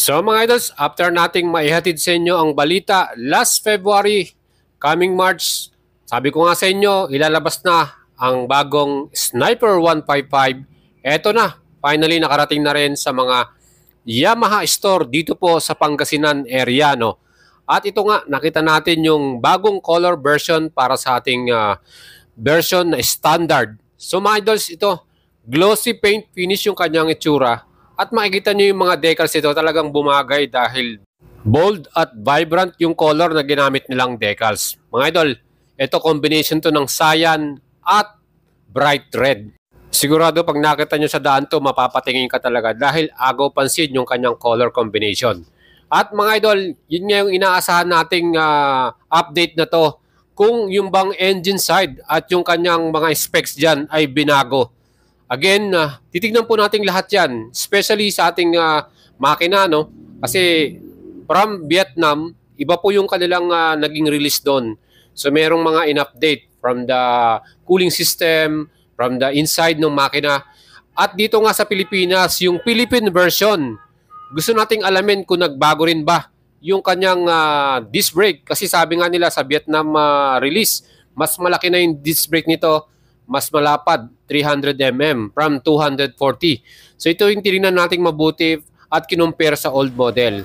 So mga idols, after nating maihatid sa inyo ang balita last February, coming March, sabi ko nga sa inyo, ilalabas na ang bagong Sniper 155. Eto na, finally nakarating na rin sa mga Yamaha store dito po sa Pangasinan area, no? At ito nga, nakita natin yung bagong color version para sa ating version na standard. So mga idols, ito, glossy paint finish yung kanyang itsura. At makikita nyo yung mga decals ito talagang bumagay dahil bold at vibrant yung color na ginamit nilang decals. Mga idol, ito combination to ng cyan at bright red. Sigurado pag nakita nyo sa daan to, mapapatingin ka talaga dahil agaw pansin yung kanyang color combination. At mga idol, yun nga yung inaasahan nating update na to. Kung yung bang engine side at yung kanyang mga specs dyan ay binago. Again, titignan po natin lahat yan, especially sa ating makina, no? Kasi from Vietnam, iba po yung kanilang naging release doon. So merong mga in-update from the cooling system, from the inside ng makina. At dito nga sa Pilipinas, yung Philippine version, gusto nating alamin kung nagbago rin ba yung kanyang disc brake. Kasi sabi nga nila sa Vietnam release, mas malaki na yung disc brake nito, mas malapad, 300mm from 240. So ito yung tinignan nating mabuti at kinumpare sa old model.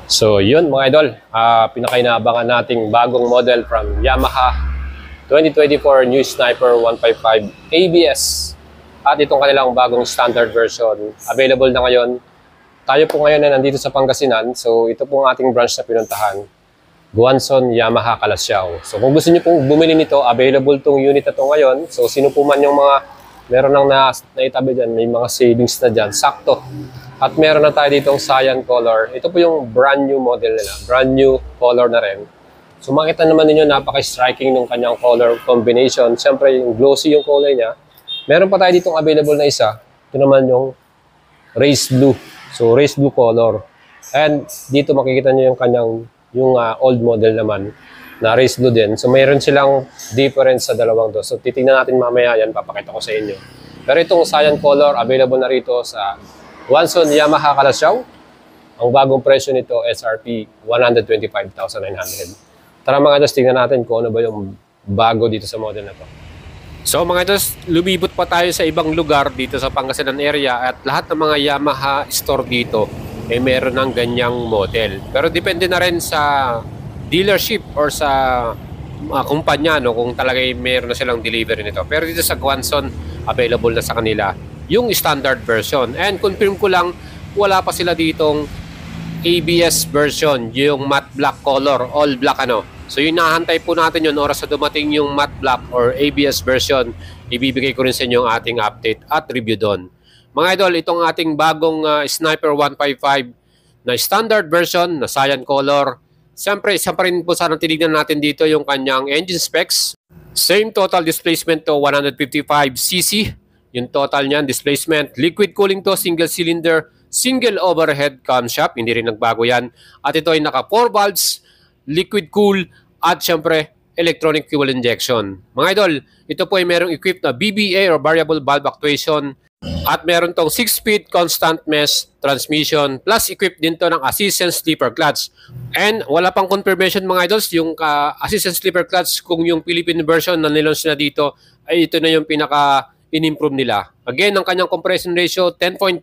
So yun mga idol, pinakainabangan nating bagong model from Yamaha 2024 New Sniper 155 ABS. At itong kanilang bagong standard version, available na ngayon. Tayo po ngayon na nandito sa Pangasinan. So ito po ang ating branch na pinuntahan. Guanzon Yamaha Calasiao. So kung gusto niyo pong bumili nito, available tong unit na to ngayon. So sino po man yung mga meron nang naitabi dyan, may mga savings na dyan, sakto. At meron na tayo ditong cyan color. Ito po yung brand new model nila. Brand new color na rin. So makita naman ninyo, napaka-striking ng kanyang color combination. Siyempre yung glossy yung kulay niya. Meron pa tayo ditong available na isa. Ito naman yung race blue. So, race blue color. And dito makikita nyo yung kanyang, old model naman na race blue din. So, mayroon silang difference sa dalawang to. So, titingnan natin mamaya yan, papakita ko sa inyo. Pero itong cyan color, available na rito sa Guanzon Yamaha Calasiao. Ang bagong presyo nito, SRP, 125,900. Tara mga idols, tingnan natin kung ano ba yung bago dito sa model na to. So mga idols, lumibot pa tayo sa ibang lugar dito sa Pangasinan area at lahat ng mga Yamaha store dito ay meron ng ganyang model. Pero depende na rin sa dealership or sa kumpanya, no, kung talaga meron na silang delivery nito. Pero dito sa Guanzon, available na sa kanila yung standard version. And confirm ko lang, wala pa sila ditong ABS version, yung matte black color, all black ano. So yung nahantay po natin yun, oras na dumating yung matte black or ABS version, ibibigay ko rin sa inyo ang ating update at review doon. Mga idol, itong ating bagong Sniper 155 na standard version na cyan color. Siyempre, isa pa rin po sana tinignan natin dito yung kanyang engine specs. Same total displacement to 155cc. Yung total niyan, displacement. Liquid cooling to, single cylinder, single overhead camshaft. Hindi rin nagbago yan. At ito ay naka 4 valves, liquid cool, at syempre electronic fuel injection. Mga idol, ito po ay merong equipped na VBA or variable valve actuation at meron tong 6-speed constant mesh transmission plus equipped din to ng assistant sleeper clutch. And wala pang confirmation mga idols yung assistant sleeper clutch kung yung Philippine version na nilaunch na dito ay ito na yung pinaka in-improve nila. Again, ang kanyang compression ratio 10.5/1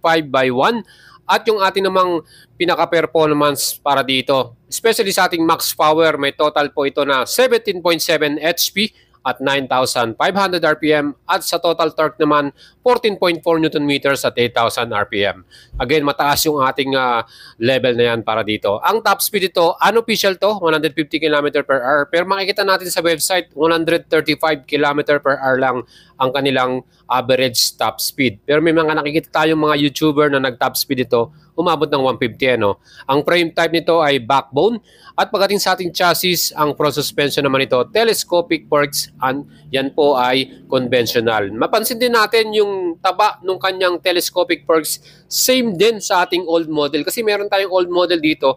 at yung ating namang pinaka-performance para dito. Especially sa ating max power, may total po ito na 17.7 HP at 9,500 RPM at sa total torque naman 14.4 Nm at 8,000 RPM. Again, mataas yung ating level na yan para dito. Ang top speed ito, unofficial to, 150 km/h. Pero makikita natin sa website, 135 km/h lang ang kanilang average top speed. Pero may mga nakikita tayong mga YouTuber na nag-top speed ito, umabot ng 150. Ano? Ang frame type nito ay backbone. At pagdating sa ating chassis, ang front suspension naman ito, telescopic forks, yan po ay conventional. Mapansin din natin yung taba ng kanyang telescopic forks, same din sa ating old model. Kasi meron tayong old model dito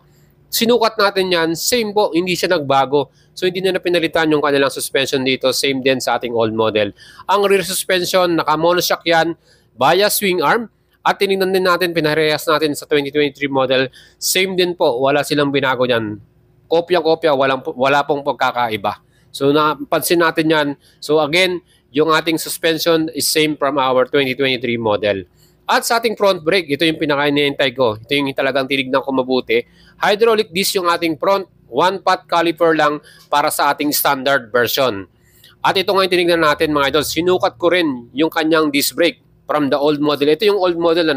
sinukat natin yan, same po, hindi siya nagbago. So hindi na pinalitan yung kanilang suspension dito, same din sa ating old model. Ang rear suspension, naka-monoshock yan, bias swing arm, at tinignan din natin, pinarehas natin sa 2023 model, same din po, wala silang binago dyan. Kopya-kopya, wala pong pagkakaiba. So napansin natin yan. So again, yung ating suspension is same from our 2023 model. At sa ating front brake, ito yung pinaka-iniintay ko. Ito yung talagang tinignan ko mabuti. Hydraulic disc yung ating front, one-pot caliper lang para sa ating standard version. At ito nga yung tinignan natin mga idol, sinukat ko rin yung kanyang disc brake from the old model. Ito yung old model,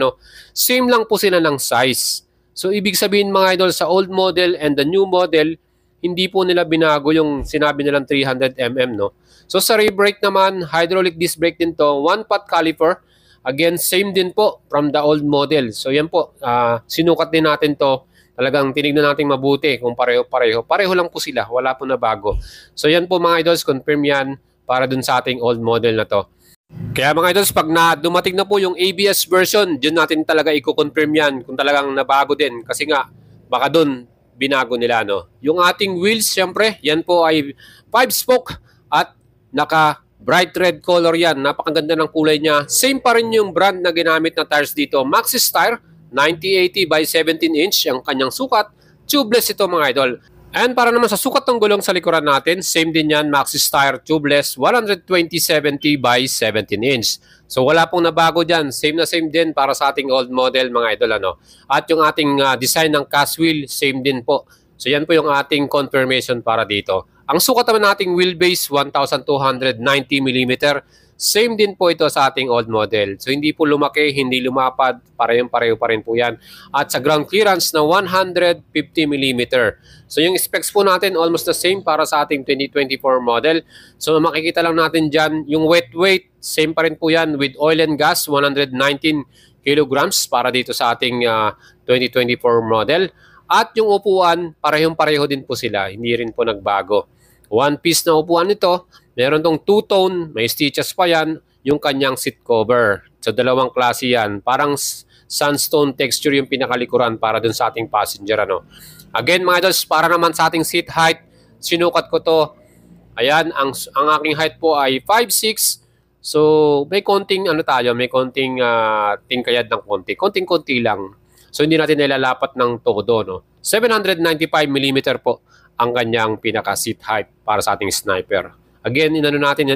same lang po sila ng size. So ibig sabihin mga idol, sa old model and the new model, hindi po nila binago yung sinabi nilang 300mm, no? So sa rear brake naman, hydraulic disc brake din to, one-pot caliper. Again, same din po from the old model. So yan po, sinukat din natin to. Talagang tinignan natin mabuti kung pareho-pareho. Pareho lang po sila, wala po na bago. So yan po mga idols, confirm yan para dun sa ating old model na to. Kaya mga idols, pag dumating na po yung ABS version, dyan natin talaga i-confirm yan kung talagang nabago din. Kasi nga, baka dun binago nila, no? Yung ating wheels, syempre, yan po ay 5-spoke at naka bright red color yan. Napakaganda ng kulay niya. Same pa rin yung brand na ginamit na tires dito. Maxxis tire, 9080 by 17 inch ang kanyang sukat. Tubeless ito mga idol. And para naman sa sukat ng gulong sa likuran natin, same din yan, Maxxis tire, tubeless, 120/70 by 17 inch. So wala pong nabago dyan. Same na same din para sa ating old model mga idol. At yung ating design ng cast wheel, same din po. So yan po yung ating confirmation para dito. Ang sukat naman nating wheelbase, 1,290mm. Same din po ito sa ating old model. So hindi po lumaki, hindi lumapad, pareho pa rin po yan. At sa ground clearance na 150mm. So yung specs po natin almost the same para sa ating 2024 model. So makikita lang natin dyan, yung wet weight, same pa rin po yan with oil and gas, 119 kilograms para dito sa ating 2024 model. At yung upuan, parehong-pareho din po sila, hindi rin po nagbago. One piece na upuan nito, meron tong two-tone, may stitches pa yan, yung kanyang seat cover. So dalawang klase yan, parang sandstone texture yung pinakalikuran para dun sa ating passenger. Again mga idols, para naman sa ating seat height, sinukat ko to. Ayan, ang aking height po ay 5'6". So may konting may konting tingkayad ng konting-konti lang. So hindi natin nilalapat ng todo, 795mm po ang kanyang pinaka seat height para sa ating sniper. Again,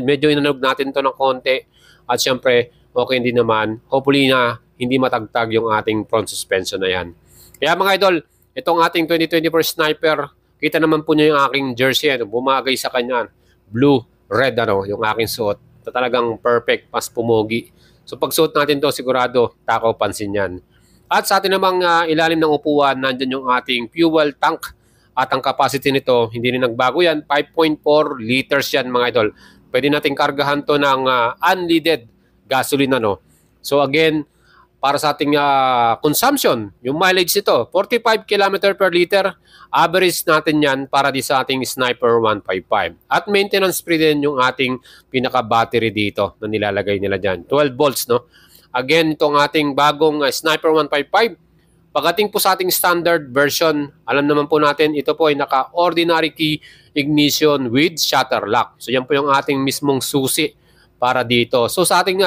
medyo inanog natin to ng konti. At syempre, okay din naman. Hopefully na hindi matagtag yung ating front suspension na yan. Kaya mga idol, itong ating 2024 sniper, kita naman po niyo yung aking jersey. Bumagay sa kanya. Blue, red, yung aking suot. Ito talagang perfect, mas pumogi. So pag suot natin to, sigurado, takaw pansin yan. At sa atin namang ilalim ng upuan, nandyan yung ating fuel tank. At ang capacity nito, hindi rin nagbago yan. 5.4 liters yan mga idol. Pwede natin kargahan to ng unleaded gasoline. So again, para sa ating consumption, yung mileage nito, 45 km per liter. Average natin yan para di sa ating Sniper 155. At maintenance free din yung ating pinaka-battery dito na nilalagay nila dyan. 12 volts, Again, itong ating bagong Sniper 155, pagdating po sa ating standard version, alam naman po natin, ito po ay naka-ordinary key ignition with shutter lock. So yan po yung ating mismong susi para dito. So sa ating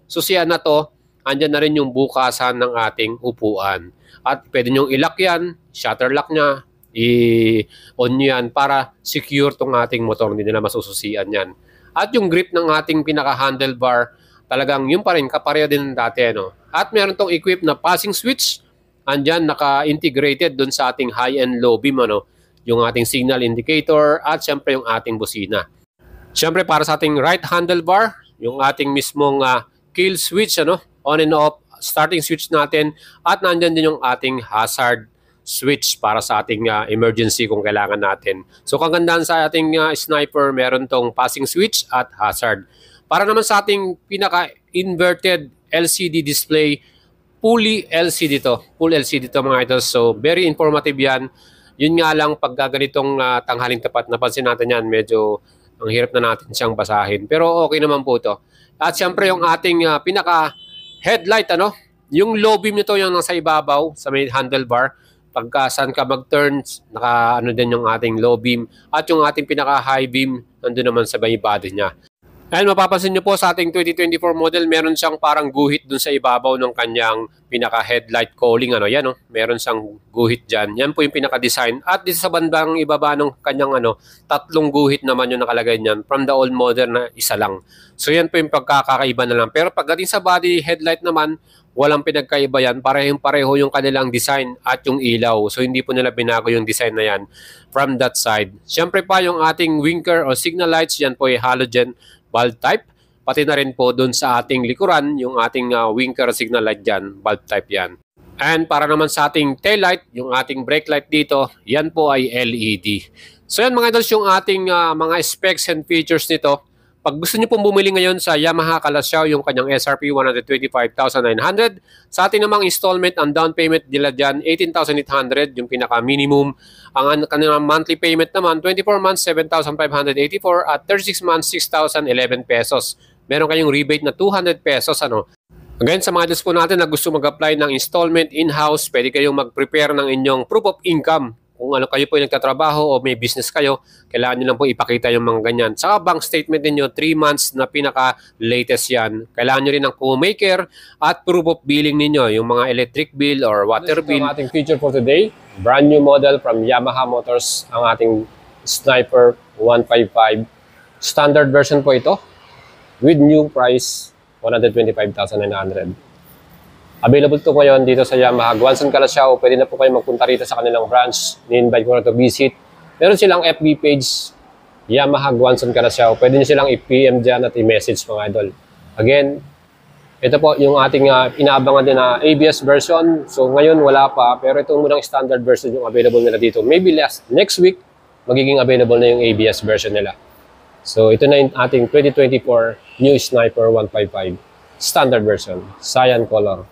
susian na to, andyan na rin yung bukasan ng ating upuan. At pwede nyong i-lock yan, shutter lock nya, i-on nyo yan para secure tong ating motor, hindi nila masususian yan. At yung grip ng ating pinaka-handlebar, talagang yun pa rin, kapareho din dati. At meron tong equip na passing switch. Andyan, naka-integrated dun sa ating high and low beam, yung ating signal indicator at syempre yung ating busina. Syempre para sa ating right handlebar, yung ating mismong kill switch, on and off, starting switch natin, at nandyan din yung ating hazard switch para sa ating emergency kung kailangan natin. So kagandahan sa ating sniper, meron tong passing switch at hazard. Para naman sa ating pinaka-inverted LCD display, fully LCD to. Full LCD to mga ito. So, very informative yan. Yun nga lang, pag ganitong tanghaling tapat, napansin natin yan, medyo ang hirap na natin siyang basahin. Pero okay naman po to. At siyempre, yung ating pinaka-headlight, yung low beam nito, yung nasa ibabaw, sa may handlebar, pagka saan ka mag-turns, naka ano din yung ating low beam at yung ating pinaka high beam nandun naman sa may body niya. And mapapansin nyo po sa ating 2024 model, meron siyang parang guhit dun sa ibabaw ng kanyang pinaka-headlight cowling. Yan, meron siyang guhit dyan. Yan po yung pinaka-design. At dito sa bandang ibaba ng kanyang tatlong guhit naman yung nakalagay niyan. From the old model na isa lang. So yan po yung pagkakaiba na lang. Pero pagdating sa body headlight naman, walang pinagkaiba yan. Pareho yung kanilang design at yung ilaw. So hindi po nila binago yung design na yan from that side. Siyempre pa yung ating winker o signal lights, yan po ay halogen bulb type. Pati na rin po dun sa ating likuran, yung ating winker signal light dyan, bulb type yan. And para naman sa ating tail light, yung ating brake light dito, yan po ay LED. So yan mga idols yung ating mga specs and features nito. Pag gusto niyo pong bumili ngayon sa Yamaha Kalasyaw, yung kanyang SRP 125,900, sa ating namang installment, ang down payment nila dyan, 18,800, yung pinaka-minimum. Ang kanilang monthly payment naman, 24 months, 7,584, at 36 months, 6,011 pesos. Meron kayong rebate na 200 pesos. Again, sa mga idols po natin na gusto mag-apply ng installment in-house, pwede kayong mag-prepare ng inyong proof of income. Kung kayo po yung nagtatrabaho o may business kayo, kailangan nyo lang po ipakita yung mga ganyan. Saka bank statement ninyo, 3 months na pinaka-latest yan. Kailangan nyo rin ng co-maker at proof of billing ninyo, yung mga electric bill or water bill. Ang ating feature for today, brand new model from Yamaha Motors, ang ating Sniper 155. Standard version po ito, with new price, 125,900. Available to ngayon dito sa Yamaha Guanzon Kalasyaw. Pwede na po kayo magpunta rito sa kanilang branch. Ni-invite ko na to visit. Meron silang FB page, Yamaha Guanzon Kalasyaw. Pwede nyo silang i-PM dyan at i-message mga idol. Again, ito po yung ating inaabangan din na ABS version. So ngayon wala pa, pero ito munang standard version yung available nila dito. Maybe next week, magiging available na yung ABS version nila. So ito na yung ating 2024 new Sniper 155 standard version, cyan color.